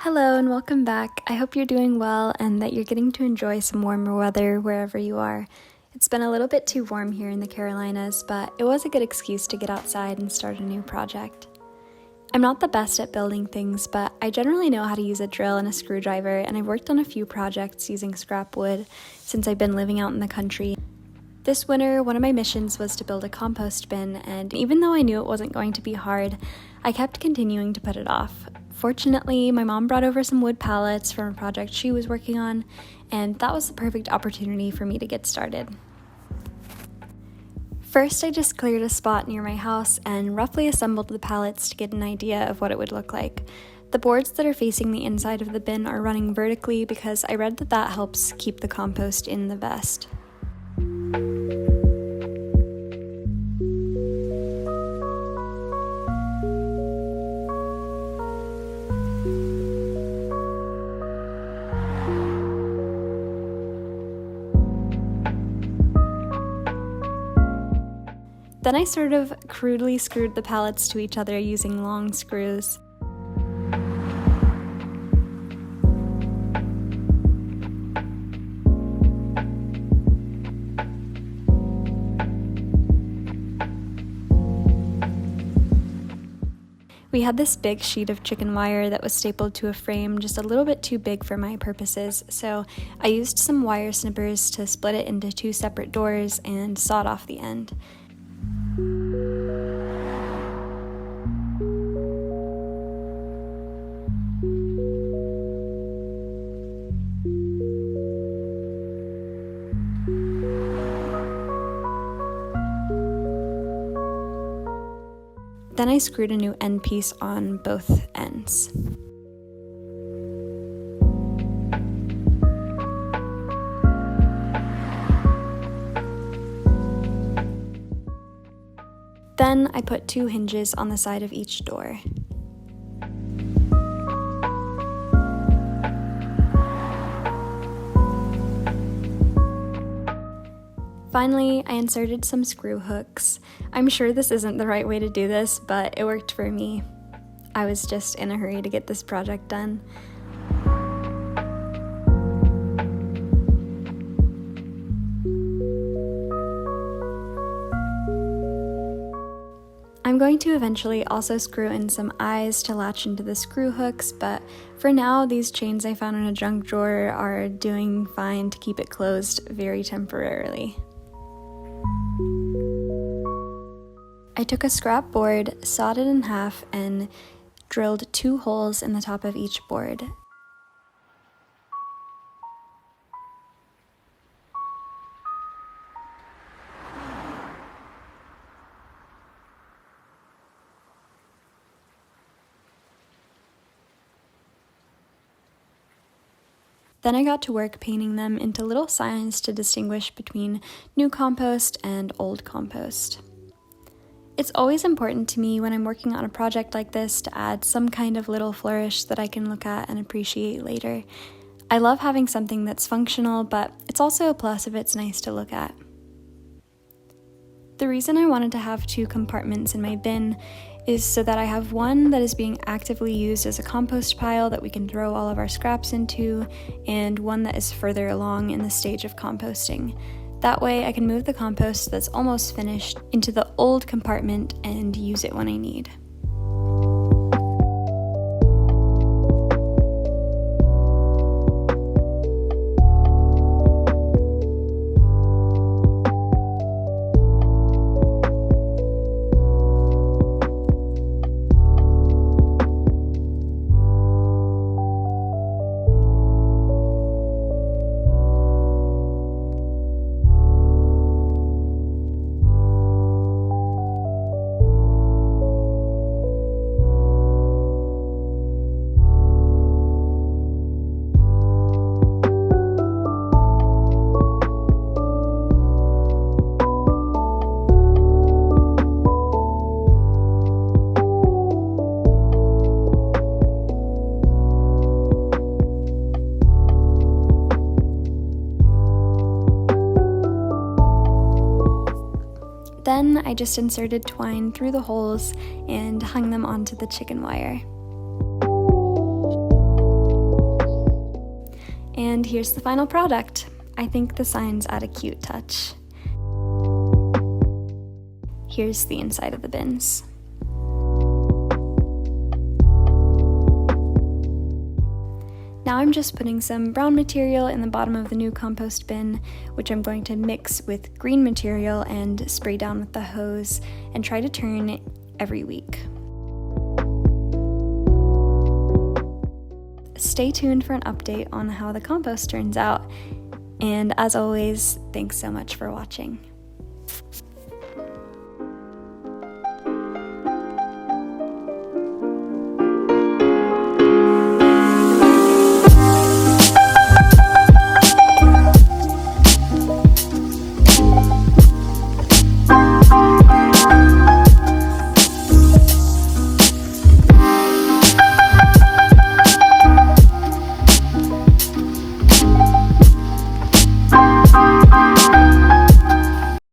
Hello and welcome back. I hope you're doing well and that you're getting to enjoy some warmer weather wherever you are. It's been a little bit too warm here in the Carolinas, but it was a good excuse to get outside and start a new project. I'm not the best at building things, but I generally know how to use a drill and a screwdriver, and I've worked on a few projects using scrap wood since I've been living out in the country. This winter, one of my missions was to build a compost bin, and even though I knew it wasn't going to be hard, I kept continuing to put it off. Fortunately, my mom brought over some wood pallets from a project she was working on, and that was the perfect opportunity for me to get started. First, I just cleared a spot near my house and roughly assembled the pallets to get an idea of what it would look like. The boards that are facing the inside of the bin are running vertically because I read that helps keep the compost in the vest. Then I sort of crudely screwed the pallets to each other using long screws. We had this big sheet of chicken wire that was stapled to a frame just a little bit too big for my purposes, so I used some wire snippers to split it into two separate doors and sawed off the end. Then I screwed a new end piece on both ends. Then I put two hinges on the side of each door. Finally, I inserted some screw hooks. I'm sure this isn't the right way to do this, but it worked for me. I was just in a hurry to get this project done. I'm going to eventually also screw in some eyes to latch into the screw hooks, but for now, these chains I found in a junk drawer are doing fine to keep it closed very temporarily. I took a scrap board, sawed it in half, and drilled 2 holes in the top of each board. Then I got to work painting them into little signs to distinguish between new compost and old compost. It's always important to me when I'm working on a project like this to add some kind of little flourish that I can look at and appreciate later. I love having something that's functional, but it's also a plus if it's nice to look at. The reason I wanted to have 2 compartments in my bin is so that I have one that is being actively used as a compost pile that we can throw all of our scraps into, and one that is further along in the stage of composting. That way I can move the compost that's almost finished into the old compartment and use it when I need. Then I just inserted twine through the holes and hung them onto the chicken wire. And here's the final product. I think the signs add a cute touch. Here's the inside of the bins. Now I'm just putting some brown material in the bottom of the new compost bin, which I'm going to mix with green material and spray down with the hose and try to turn every week. Stay tuned for an update on how the compost turns out. And as always, thanks so much for watching.